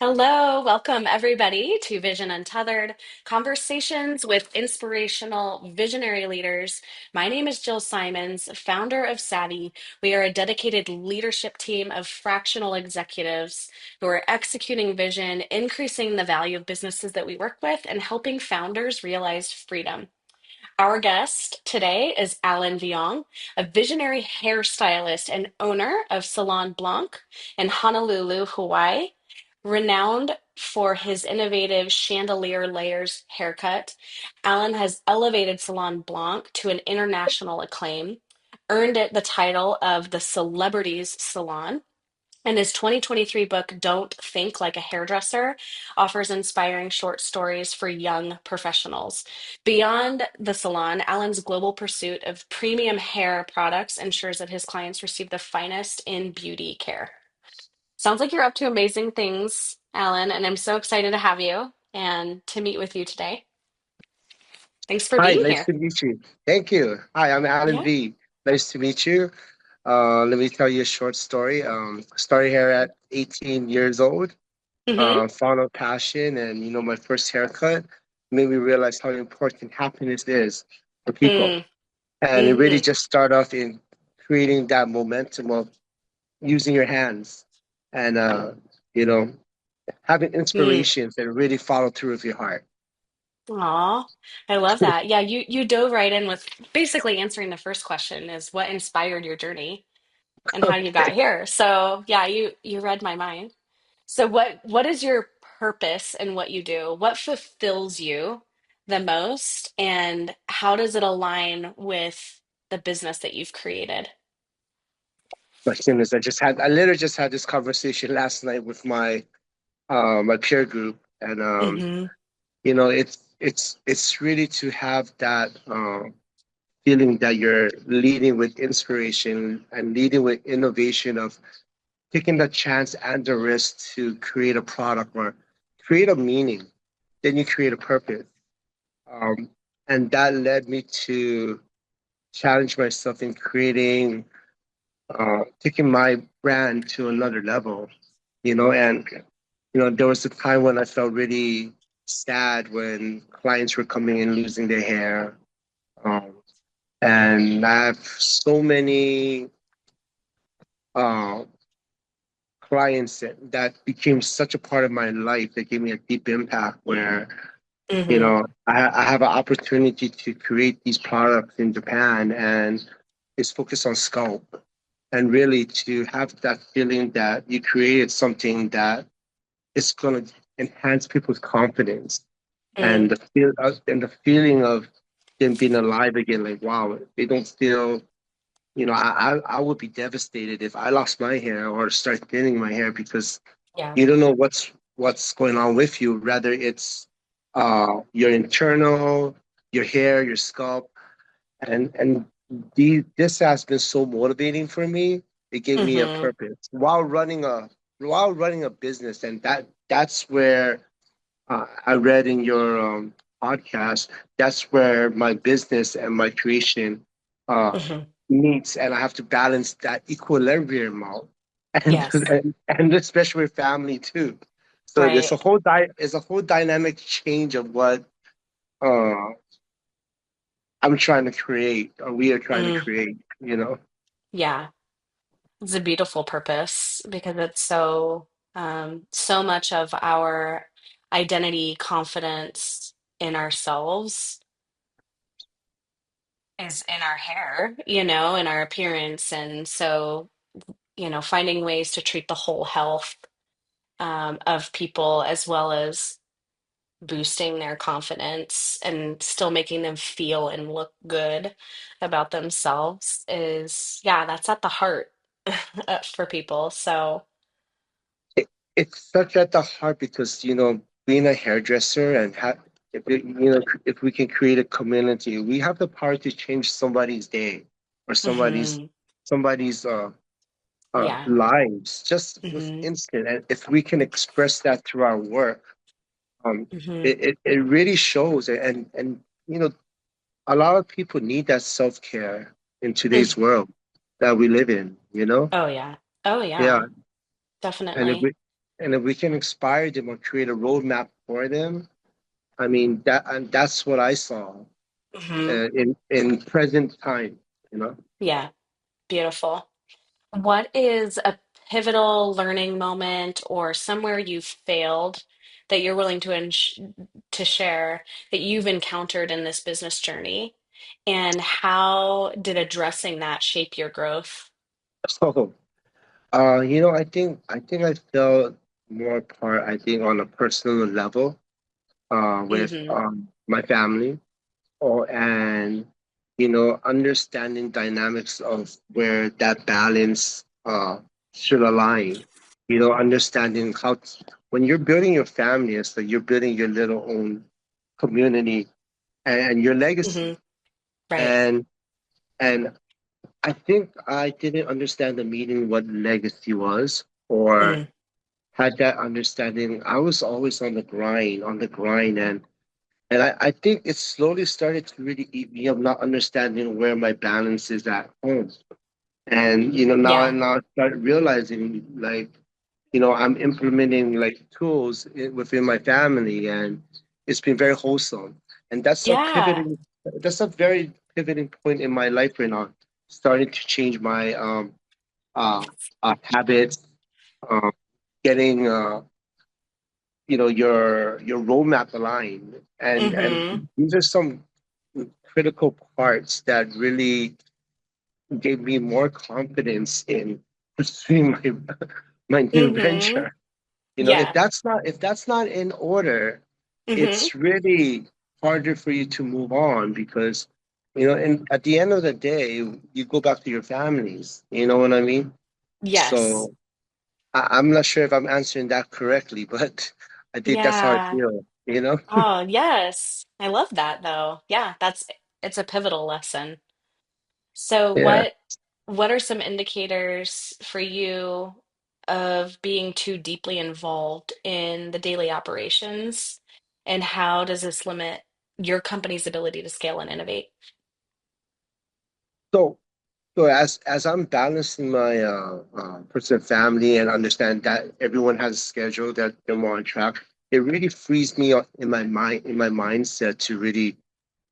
Hello, welcome everybody to Vision Untethered, conversations with inspirational visionary leaders. My name is Jill Simonds, founder of Savvy. We are a dedicated leadership team of fractional executives who are executing vision, increasing the value of businesses that we work with, and helping founders realize freedom. Our guest today is Alan Vuong, a visionary hairstylist and owner of Salon Blanc in Honolulu, Hawaii. Renowned for his innovative chandelier layers haircut, Alan has elevated Salon Blanc to an international acclaim, earned it the title of the Celebrities Salon, and his 2023 book, Don't Think Like a Hairdresser, offers inspiring short stories for young professionals. Beyond the salon, Alan's global pursuit of premium hair products ensures that his clients receive the finest in beauty care. Sounds like you're up to amazing things, Alan, and I'm so excited to have you and to meet with you today. Thanks for Hi, being nice here. to meet you. Thank you. Hi, I'm Alan Yeah. V. Nice to meet you. Let me tell you a short story. Started here at 18 years old. Mm-hmm. Found a passion, and my first haircut made me realize how important happiness is for people. And it really Mm-hmm. just started off in creating that momentum of using your hands and you know having Mm. inspirations that really follow through with your heart. Aw, I love that. Yeah, you dove right in with basically answering the first question is what inspired your journey and how you got here. So yeah, you read my mind. So what is your purpose in what you do? What fulfills you the most, and how does it align with the business that you've created? My goodness, I literally just had this conversation last night with my peer group, and Mm-hmm. it's really to have that feeling that you're leading with inspiration and leading with innovation of taking the chance and the risk to create a product or create a meaning. Then you create a purpose, um, and that led me to challenge myself in taking my brand to another level. And there was a time when I felt really sad when clients were coming in losing their hair. Um, and I have so many uh, clients that became such a part of my life that gave me a deep impact where, Mm-hmm. I have an opportunity to create these products in Japan, and it's focused on scalp, and really to have that feeling that you created something that is going to enhance people's confidence and Mm. the feeling of them being alive again. Like, wow, they don't feel. I would be devastated if I lost my hair or start thinning my hair because Yeah. you don't know what's going on with you. Rather, it's your internal, your hair, your scalp, and this has been so motivating for me. It gave me a Mm-hmm. purpose while running a business, and that's where I read in your podcast. That's where my business and my creation uh, Mm-hmm. meets, and I have to balance that equilibrium out, and Yes. and especially with family too. So there's Right. a whole dynamic change of what uh, I'm trying to create, or we are trying to Mm. create. Yeah. It's a beautiful purpose because it's so much of our identity, confidence in ourselves is in our hair, in our appearance. And so, finding ways to treat the whole health of people as well as boosting their confidence and still making them feel and look good about themselves is, yeah, that's at the heart for people. So, It's such at the heart because being a hairdresser and if we can create a community, we have the power to change somebody's day or somebody's mhm, somebody's yeah. lives just with Hmm. instant. And if we can express that through our work, Hmm. it really shows. And a lot of people need that self-care in today's world that we live in. Oh yeah. Oh Yeah, yeah. and if we Definitely. and if we can inspire them or create a roadmap for them, I mean and that's what I saw Hmm. in present time. You know. Yeah, beautiful. What is a pivotal learning moment or somewhere you've failed that you're willing to share that you've encountered in this business journey? And how did addressing that shape your growth? So, I think I felt more apart. I think on a personal level, with Hmm. my family, or and understanding dynamics of where that balance should align. Understanding when you're building your family, it's like you're building your little own community and your Hmm. legacy. Right. And and I think I didn't understand the meaning what legacy was, or Mm. had that understanding. I was always on the grind, and I think it slowly started to really eat me up, not understanding where my balance is at home. And Yeah. now I start realizing, like, I'm implementing like tools within my family, and it's been very wholesome. And Yeah. that's a very pivoting point in my life right now. Starting to change my uh, habits, uh, getting your roadmap aligned, and Hmm. these are some critical parts that really gave me more confidence in pursuing my new Hmm. venture. If Yeah. that's not in order, Hmm. it's really harder for you to move on, because and at the end of the day, you go back to your families. You know what I mean? Yes. So I'm not sure if I'm answering that correctly, but I think that's how I Yeah. feel. Oh, yes. I love that though. Yeah, it's a pivotal lesson. So Yeah. what are some indicators for you of being too deeply involved in the daily operations? And how does this limit your company's ability to scale and innovate? So as I'm balancing my personal family and understand that everyone has a schedule that they're more on track, it really frees me up in my mindset to really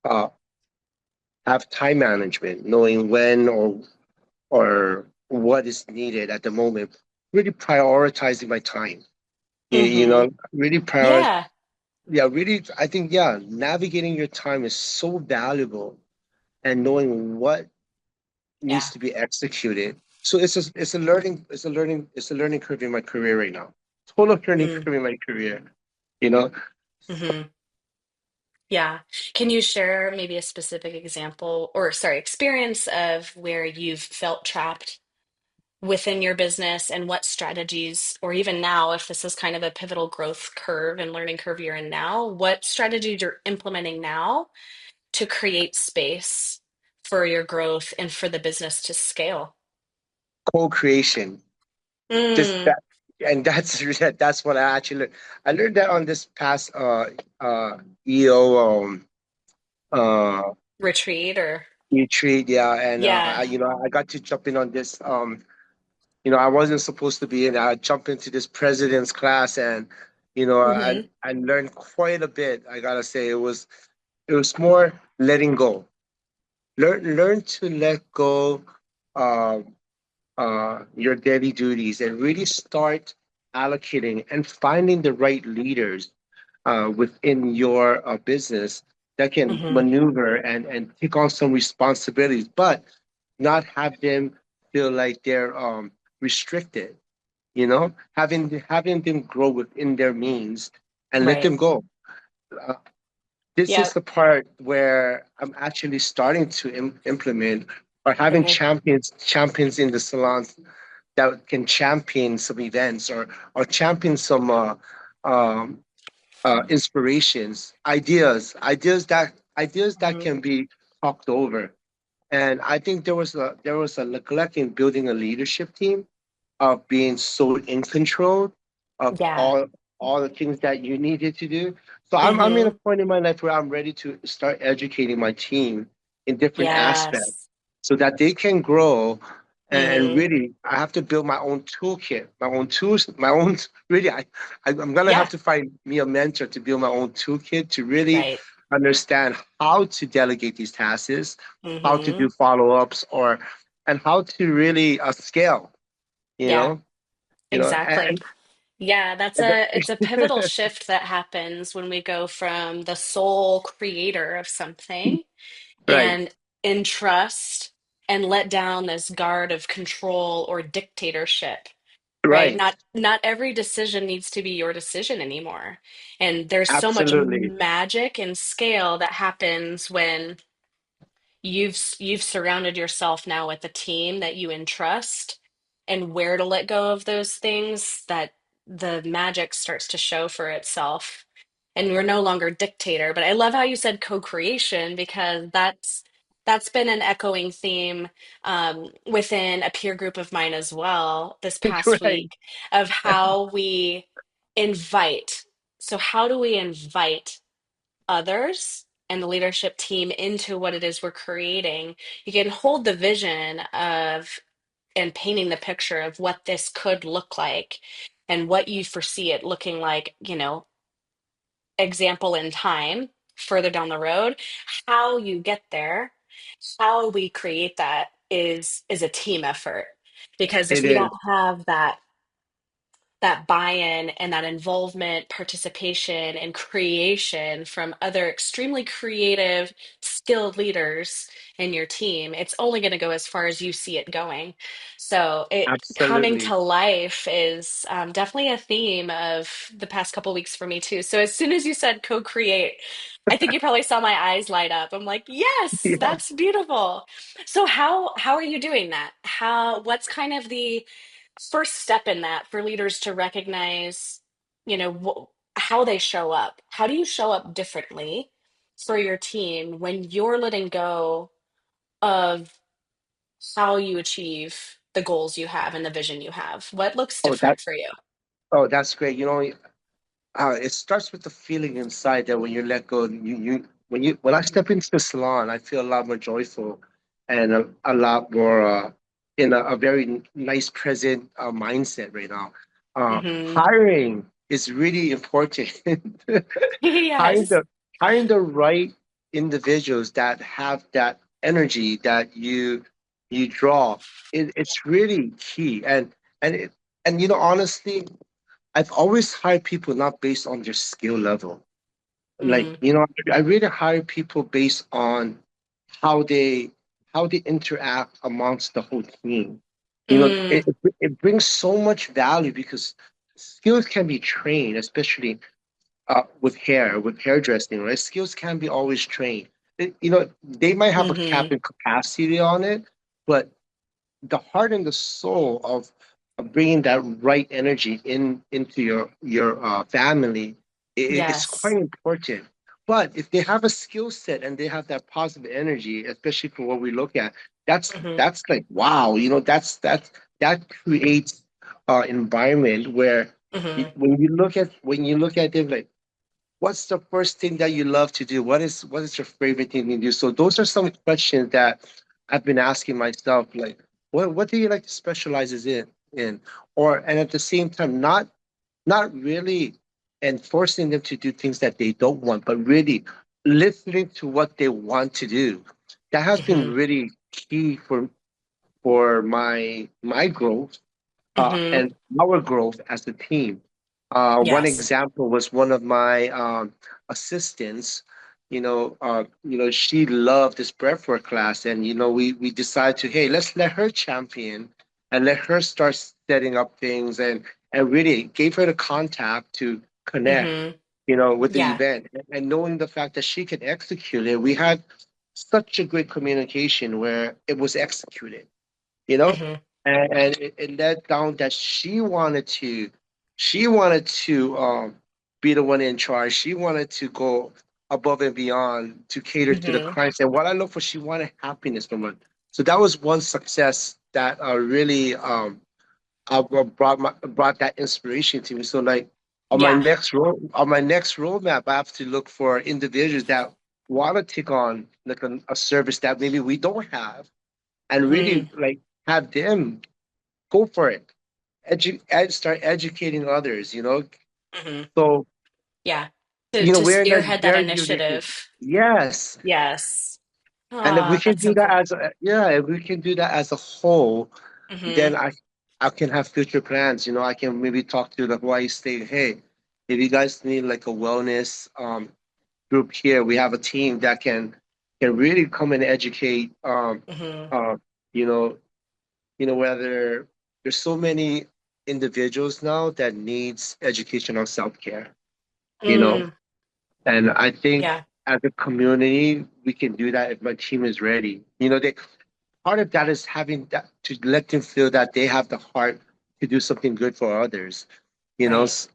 uh, have time management, knowing when or what is needed at the moment, really prioritizing my time. Hmm. Really prioritize. Yeah. Yeah, really, I think, yeah, navigating your time is so valuable, and knowing what needs Yeah. to be executed. So it's a learning curve in my career right now. Total learning Mm. curve in my career. You know, Hmm. Yeah. Can you share maybe a specific example or sorry, experience of where you've felt trapped within your business and what strategies, or even now, if this is kind of a pivotal growth curve and learning curve you're in now, what strategies you're implementing now to create space for your growth and for the business to scale? co-creation. Just Mm. that, and that's what I actually learned. I learned that on this past EO uh Retreat or retreat. Yeah, and yeah. I got to jump in on this. I wasn't supposed to be in. I jumped into this president's class, and Hmm. I learned quite a bit. I gotta say, it was more letting go. Learn to let go your daily duties, and really start allocating and finding the right leaders within your business that can Hmm. maneuver and take on some responsibilities, but not have them feel like they're restricted. Having them grow within their means and let Right. them go. Uh, this is Yep. the part where I'm actually starting to implement, or having Hmm. champions in the salons that can champion some events, or champion some um, inspirations, ideas that Hmm. can be talked over. And I think there was a neglect in building a leadership team, of being so in control of Yeah. all the things that you needed to do. So I'm in a Hmm. point in my life where I'm ready to start educating my team in different aspects, Yes. so that they can grow and Mm-hmm. really I have to build my own toolkit, my own tools, my own. Really, I'm gonna have Yeah, to find me a mentor to build my own toolkit to really right. understand how to delegate these tasks, how to Mm-hmm. do follow-ups, or and how to really scale. You Yeah, know, exactly. Yeah, and it's a pivotal shift that happens when we go from the sole creator of something right, and entrust and let down this guard of control or dictatorship, right? right, Not every decision needs to be your decision anymore. And there's so much absolutely. magic and scale that happens when you've surrounded yourself now with a team that you entrust and where to let go of those things that the magic starts to show for itself and we're no longer dictator. But I love how you said co-creation because that's been an echoing theme within a peer group of mine as well this past Right. week of how we invite. So how do we invite others and the leadership team into what it is we're creating? You can hold the vision of and painting the picture of what this could look like and what you foresee it looking like, example in time further down the road. How you get there, how we create that is a team effort. Because if It we is don't have that buy-in and that involvement, participation, and creation from other extremely creative, skilled leaders in your team, it's only going to go as far as you see it going. So it coming absolutely. to life is definitely a theme of the past couple weeks for me too. So as soon as you said co-create, I think you probably saw my eyes light up. I'm like, yes, Yeah. that's beautiful. So how are you doing that? What's kind of the first step in that for leaders to recognize, how they show up? How do you show up differently for your team when you're letting go of how you achieve the goals you have and the vision you have? What looks Oh, that. different for you? Oh, that's great. It starts with the feeling inside that when you let go, when I step into the salon, I feel a lot more joyful and a lot more in a very nice present mindset right now. Hmm. Hiring is really important. hiring Yes. the hiring the right individuals that have that energy that you draw. It's really key. And it, and honestly, I've always hired people not based on their skill level. Like, Mm, I really hire people based on how they how they interact amongst the whole team. mm, It brings so much value because skills can be trained, especially with with hairdressing, right? Skills can be always trained. They might have a cap hmm. and capacity on it, but the heart and the soul of bringing that right energy into your family, it's quite Yes. important. But if they have a skill set and they have that positive energy, especially for what we look at, Hmm. that's like wow, that creates environment where Hmm. when you look at them like what's the first thing that you love to do? What is your favorite thing to do? So those are some questions that I've been asking myself, like, what do you like to specialize in? Or and at the same time, not really enforcing them to do things that they don't want, but really listening to what they want to do. That has been Hmm. really key for my growth Hmm. and our growth as a team. One Yes. example was one of my assistants. She loved this breathwork class, and we decided to, hey, let's let her champion and let her start setting up things, and really gave her the contact to connect, Hmm. with the Yeah. event, and knowing the fact that she could execute it, we had such a great communication where it was executed you know Hmm. and it led down that she wanted to be the one in charge. She wanted to go above and beyond to cater to the Hmm. clients, and what I look for, she wanted happiness from it. So that was one success that really brought that inspiration to me. So like Yeah. on my next roadmap, I have to look for individuals that want to take on like a service that maybe we don't have, and really Mm. like have them go for it. Start educating others, Hmm. So, Yeah. To we're in a spearhead that very unique, initiative. yes. Yes. And if we Oh, can that's so do that cool. if we can do that as a whole, Hmm. then I can have future plans. I can maybe talk to the Hawaii State. Hey, if you guys need like a wellness group here, we have a team that can really come and educate. Hmm. Uh, you know, whether there's so many individuals now that needs educational self care. You know, Mm, and I think yeah. as a community, we can do that if my team is ready. Part of that is having that to let them feel that they have the heart to do something good for others. You know, Right. s-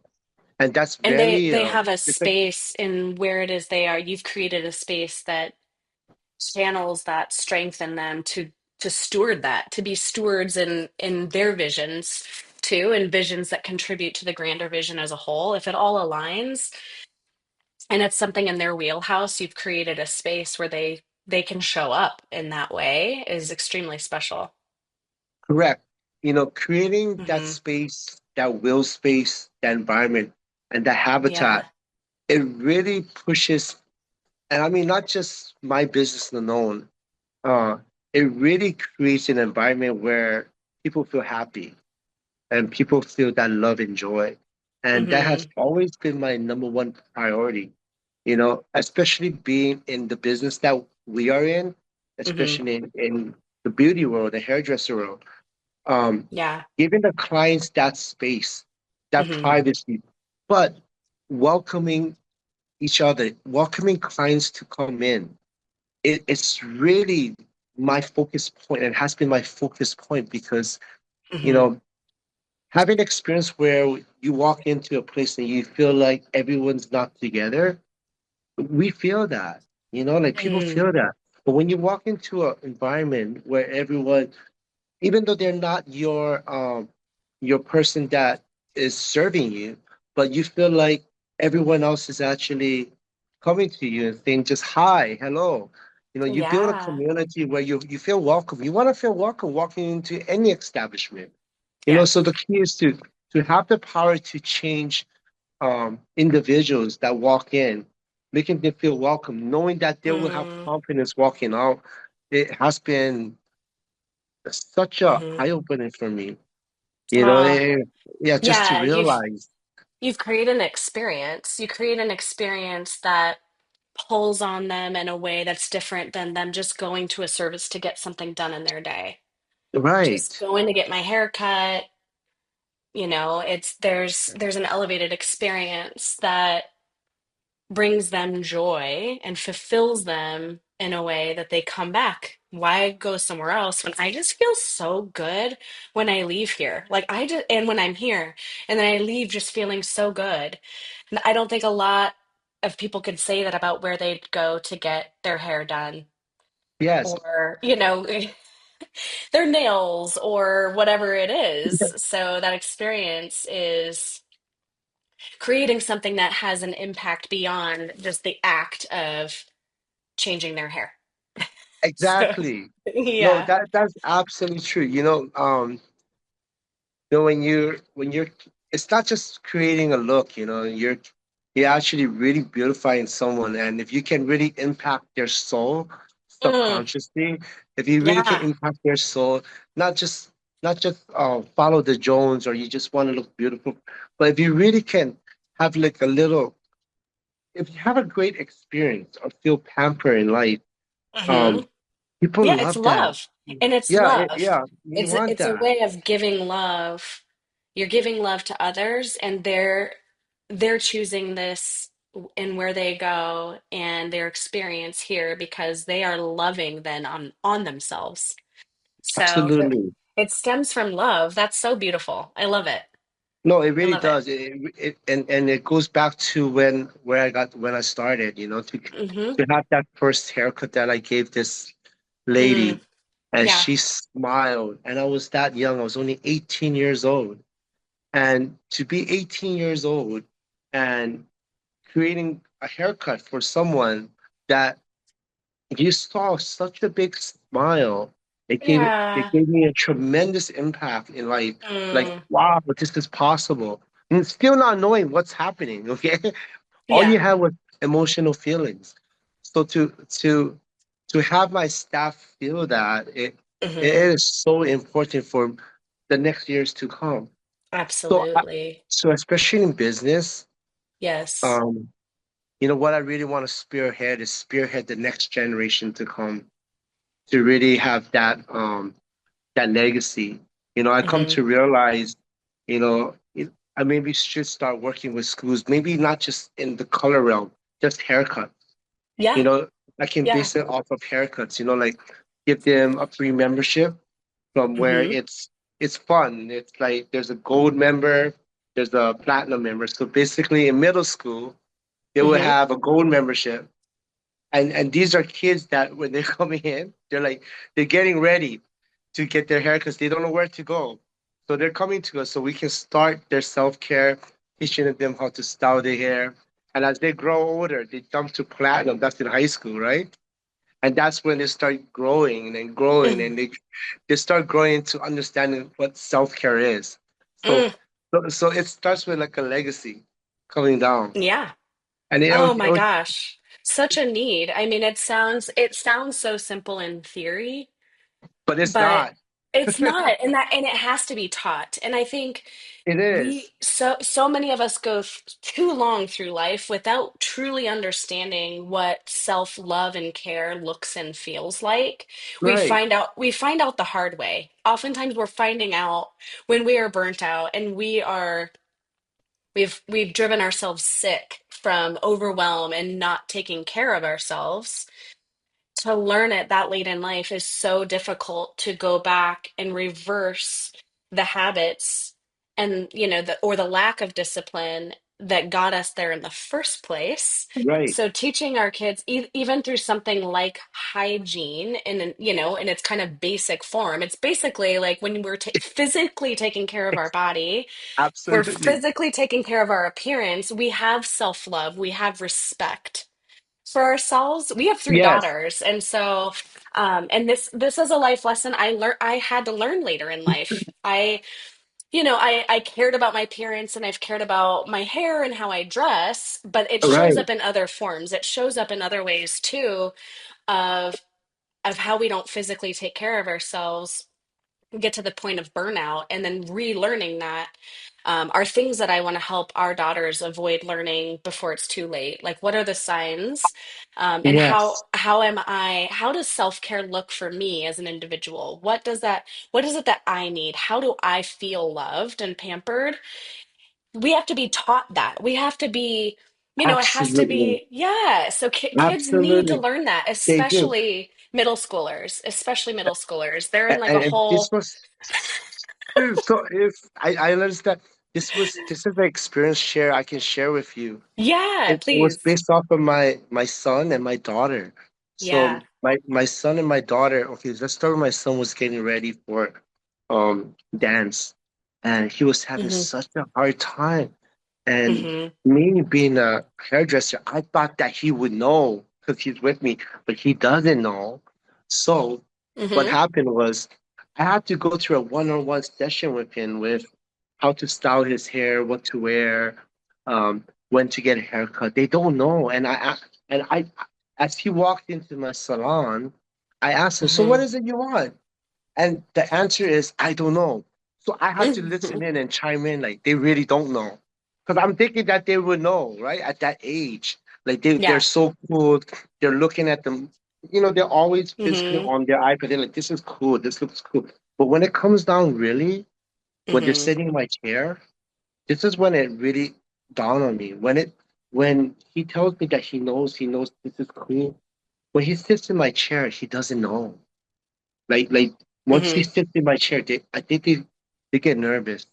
and that's And very they have a it's a space in where it is they are. You've created a space that channels that strength in them to steward that, to be stewards in their visions too, and visions that contribute to the grander vision as a whole. If it all aligns and it's something in their wheelhouse, you've created a space where they can show up in that way is extremely special. correct. Creating that Hmm. space, that will space, that environment, and that Yeah. habitat, it really pushes. And I mean, not just my business alone. Uh, it really creates an environment where people feel happy and people feel that love and joy. And that has Hmm. always been my number one priority, especially being in the business that we are in, Hmm. especially in the beauty world, the hairdresser world. Um, Yeah. Giving the clients that space, that Hmm. privacy, but welcoming each other, welcoming clients to come in. It's really my focus point and has been my focus point because, you Hmm. know, having experience where you walk into a place and you feel like everyone's not together, we feel that, like people Hmm. feel that. But when you walk into an environment where everyone, even though they're not your person that is serving you, but you feel like everyone else is actually coming to you and saying just hi, hello. You build a Yeah. community where you feel welcome. You want to feel welcome walking into any establishment. So Yes. the key is to have the power to change individuals that walk in, making them feel welcome, knowing that they will have Hmm. confidence walking out. It has been such a Hmm. eye opener for me. Uh, Yeah, just to yeah, realize, you've created an experience. You create an experience that pulls on them in a way that's different than them just going to a service to get something done in their day. Just right, going to get my hair cut, it's there's an elevated experience that brings them joy and fulfills them in a way that they come back. Why go somewhere else when I just feel so good when I leave here? Like and when I'm here, and then I leave just feeling so good. And I don't think a lot of people could say that about where they'd go to get their hair done yes, or, their nails or whatever it is. So that experience is creating something that has an impact beyond just the act of changing their hair. So, exactly. No, yeah. that's absolutely true. When you're it's not just creating a look, you're actually really beautifying someone. And if you can really impact their soul Mm, subconsciously, if you really can yeah. impact their soul, not just follow the Jones or you just want to look beautiful, but if you really can have like a little if you have a great experience or feel pampered in life, Hmm. um people Yeah, it's love that. love. And it's Yeah, love. yeah, you want It's a that. way of giving love. You're giving love to others and they're choosing this in where they go and their experience here because they are loving then on themselves. So Absolutely. it stems from love. That's so beautiful. I love it. No, it I really love it. does. And it goes back to when I started, Hmm. to have that first haircut that I gave this Mm, lady, and yeah. she smiled, and I was that young. I was only 18 years old, and to be 18 years old and creating a haircut for someone that you saw such a big smile, It Yeah. gave me a tremendous impact in life. Like, Mm. wow, this is possible. And still not knowing what's happening, okay? All Yeah. you had was emotional feelings. So to have my staff feel that it Hmm. is so important for the next years to come. So Absolutely. so especially in business, Yes. um, what I really want to spearhead the next generation to come to really have that legacy. I come Hmm. to realize, I maybe should start working with schools, maybe not just in the color realm, just haircut. You Yeah. know, I can Yeah. base it off of haircuts, like give them a free membership from where Hmm. it's fun. It's like there's a gold member, there's a platinum member. So basically in middle school, they will Hmm. have a gold membership. And these are kids that when they're coming in, they're getting ready to get their hair because they don't know where to go. So they're coming to us so we can start their self-care, teaching them how to style their hair. And as they grow older, they jump to platinum. That's in high school, right? And that's when they start growing and growing Hmm. and they start growing to understanding what self-care is. So Mm. so it starts with like a legacy coming down. Yeah. And Oh it my was, gosh. Such a need. I mean, it sounds so simple in theory, but it's but not. it's not. And it has to be taught. And I think It we is. so many of us go too long through life without truly understanding what self-love and care looks and feels like. Right. We find out the hard way. Oftentimes we're finding out when we are burnt out and we've driven ourselves sick from overwhelm and not taking care of ourselves. To learn it that late in life is so difficult to go back and reverse the habits and the lack of discipline that got us there in the first place. Right. So teaching our kids even through something like hygiene in its kind of basic form, it's basically like when we're physically taking care of our body, we're Absolutely. physically taking care of our appearance, we have self-love, we have respect for ourselves. We have three Yes. daughters, and so and this is a life lesson I had to learn later in life. I cared about my appearance and I've cared about my hair and how I dress, but it shows Right. up in other forms. It shows up in other ways too of how we don't physically take care of ourselves, get to the point of burnout, and then relearning that are things that I want to help our daughters avoid learning before it's too late. Like, what are the signs, and Yes. how does self-care look for me as an individual? What is it that I need? How do I feel loved and pampered? We have to be taught that. We have to be, it has to Absolutely. be, yeah. So kids need to Absolutely. learn that, They do. especially middle schoolers. They're in like a And this whole, was so if I understand this is the experience share I can share with you. yeah, It was please. based off of my son and my daughter. Yeah. So my son and my daughter, okay, let's start with my son was getting ready for dance and he was having Hmm. such a hard time. And Hmm. me being a hairdresser, I thought that he would know because he's with me, but he doesn't know. So what Hmm. happened was I had to go through a one-on-one session with him with how to style his hair, what to wear, when to get a haircut. They don't know. And I as he walked into my salon, I asked him, "So what Hmm. is it you want?" And the answer is, I don't know. So I had to Hmm. listen in and chime in like they really don't know. Because I'm thinking that they would know, right? At that age. Like they're Yeah. so cool. They're looking at them, they're always physically Hmm. on their iPad. They're like, this is cool, this looks cool. But when it comes down really, when they're Hmm. sitting in my chair, this is when it really dawned on me. When he tells me that he knows this is cool. When he sits in my chair, he doesn't know. Like once they Hmm. sit in my chair, I think they get nervous.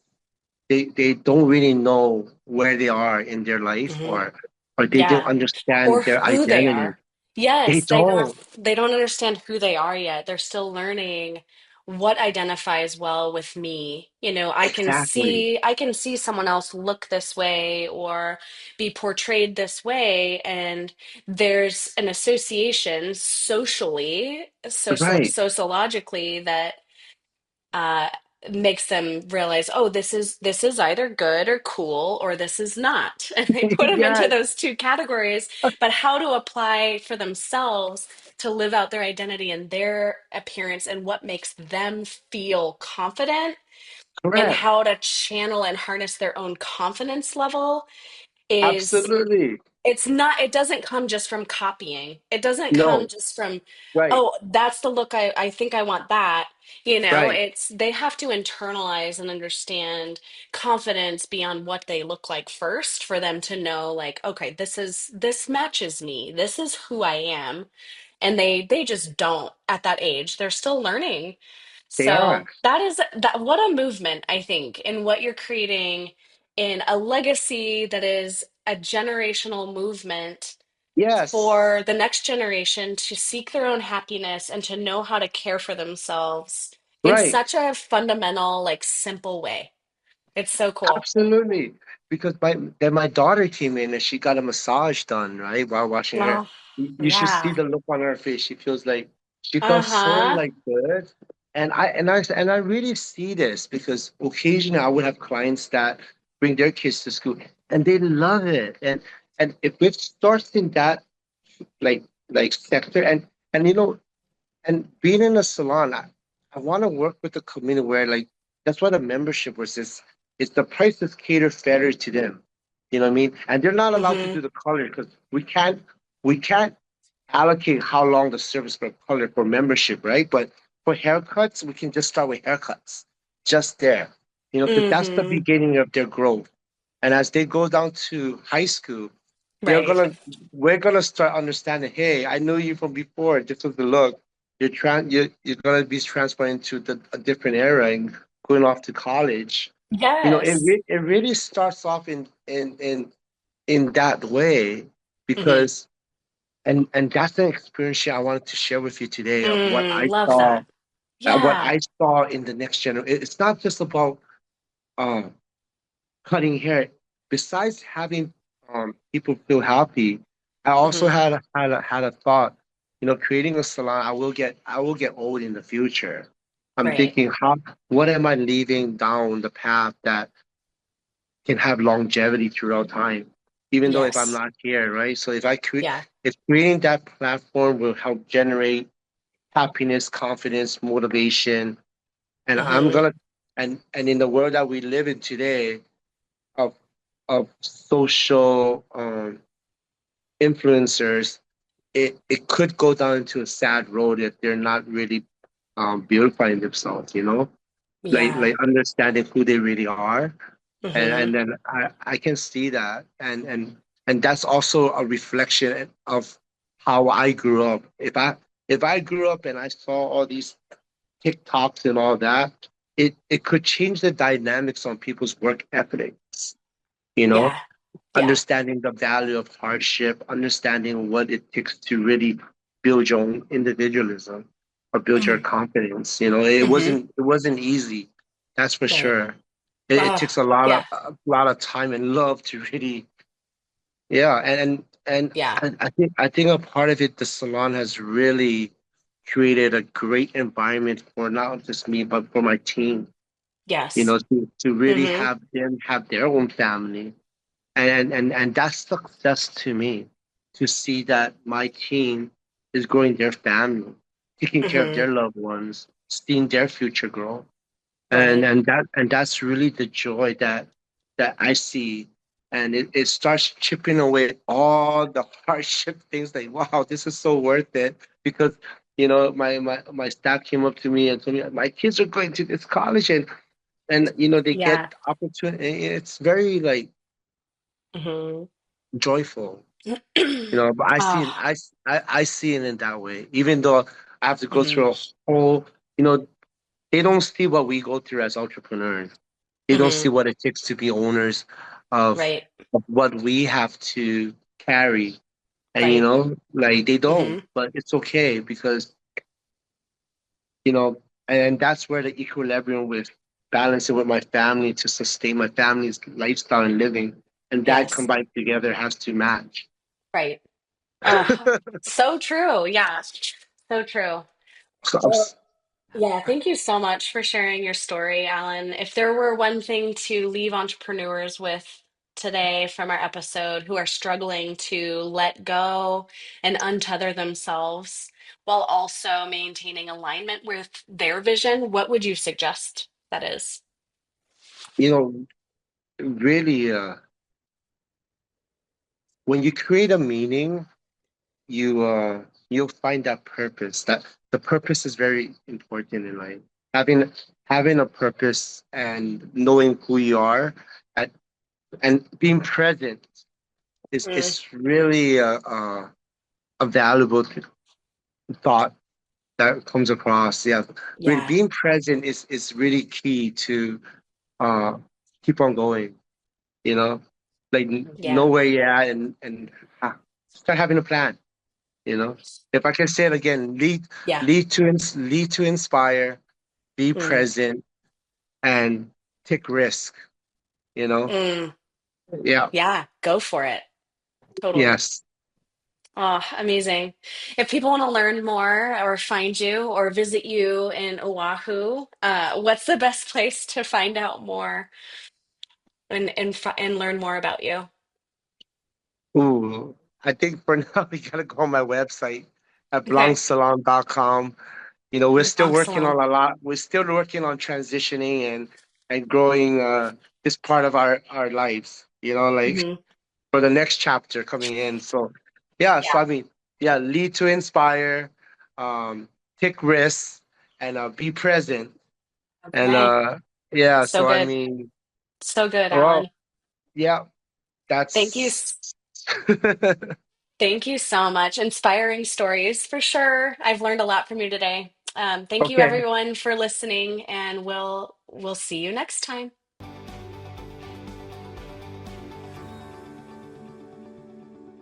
They don't really know where they are in their life Hmm. or they don't Yeah. understand Or their who they identity. are. They Yes, don't. they don't understand who they are yet. They're still learning what identifies well with me. You know, Exactly. I can see someone else look this way or be portrayed this way, and there's an association socially, Right. sociologically that uh, makes them realize, oh, this is either good or cool, or this is not, and they put them into Yes. those two categories. But how to apply for themselves to live out their identity and their appearance and what makes them feel confident, and Correct. how to channel and harness their own confidence level is Absolutely. it's not, it doesn't come just from copying. It doesn't come No. just from, Right. oh, that's the look, I think I want that. You know, Right. it's they have to internalize and understand confidence beyond what they look like first for them to know, like, okay, this matches me. This is who I am. And they just don't at that age. They're still learning. They are. So that is that what a movement, I think, in what you're creating, in a legacy that is a generational movement Yes. for the next generation to seek their own happiness and to know how to care for themselves in Right. such a fundamental, like simple way. It's so cool. Absolutely. Because my daughter came in and she got a massage done, right, while washing her hair. Oh, You should see yeah. the look on her face. She feels like she felt so Uh-huh. like good. And I really see this because occasionally I would have clients that bring their kids to school and they love it. And if it starts in that like sector and and being in a salon, I want to work with the community where like that's what a membership was. Is the price is catered fair to them. You know what I mean? And they're not allowed to Mm-hmm. do the color because we can't allocate how long the service for color for membership, right? But for haircuts, we can just start with haircuts, just there. Because that's the Mm-hmm. beginning of their growth. And as they go down to high school, they're Right. gonna we're gonna start understanding, hey, I knew you from before. This was the look. You're gonna be transferring into a different era and going off to college. Yes. It really starts off in that way Mm-hmm. because and that's an experience I wanted to share with you today of Love that. what Yeah. I saw in the next generation. It's not just about um cutting hair. Besides having people feel happy, I also Mm-hmm. had a thought. Creating a salon, I will get old in the future. I'm Right. thinking, what am I leaving down the path that can have longevity throughout time, even though if I'm Yes. not here, right? So Yeah. if creating that platform will help generate happiness, confidence, motivation, and I'm Mm-hmm. gonna and in the world that we live in today of social influencers, it could go down to a sad road if they're not really beautifying themselves, Yeah. like understanding who they really are. And Mm-hmm. then I can see that and that's also a reflection of how I grew up. If I grew up and I saw all these TikToks and all that, it could change the dynamics on people's work ethics, you know? Yeah. Yeah. Understanding the value of hardship, understanding what it takes to really build your own individualism or build your Mm-hmm. confidence. Mm-hmm. It wasn't easy, that's for Right. sure. It Oh, takes yeah. a lot of time and love to really, yeah. Yeah. I think a part of it, the salon has really created a great environment for not just me but for my team. Yes. To really Mm-hmm. have them have their own family and that's success to me to see that my team is growing their family, taking care of Mm-hmm. their loved ones, seeing their future grow, Right. and that's really the joy that I see, and it starts chipping away all the hardship things. Like, wow, this is so worth it because my staff came up to me and told me my kids are going to this college and they get Yeah. opportunity. It's very like Mm-hmm. joyful. But Oh. I see it in that way. Even though I have to go Mm-hmm. through a whole, they don't see what we go through as entrepreneurs. They don't see Mm-hmm. what it takes to be owners of, Right. of what we have to carry. And Right. like they don't, Mm-hmm. but it's okay because, And that's where the equilibrium with balancing with my family to sustain my family's lifestyle and living, and that Yes. combined together has to match. Right. Oh, so true. Yeah. So true. So Well, yeah, thank you so much for sharing your story, Alan. If there were one thing to leave entrepreneurs with today from our episode who are struggling to let go and untether themselves while also maintaining alignment with their vision, what would you suggest that is? you know, really, when you create a meaning, you'll find that purpose. That the purpose is very important in life. Having a purpose and knowing who you are, at, and being present Mm, is really a valuable thought that comes across. Yeah, really yeah, being present is really key to uh keep on going. You know, like know yeah, where you're at and start having a plan. You know, if I can say it again, yeah, lead to inspire, be mm, present, and take risk. You know, mm, yeah, yeah, go for it. Totally. yes. Oh, amazing. If people want to learn more or find you or visit you in Oahu, what's the best place to find out more and learn more about you? Ooh, I think for now we gotta go on my website at Okay. blancsalon.com. You know, we're still Bronx working on Salon. a lot. We're still working on transitioning and growing this part of our lives. You know, like Hmm. for the next chapter coming in. So, yeah. So Yeah. I mean, yeah, lead to inspire, um, take risks, and be present. And Okay. yeah. So So I good. mean, So good, well, Alan. yeah. Thank you. That's Thank you so much. Inspiring stories for sure. I've learned a lot from you today. Thank you okay. everyone for listening, and we'll see you next time.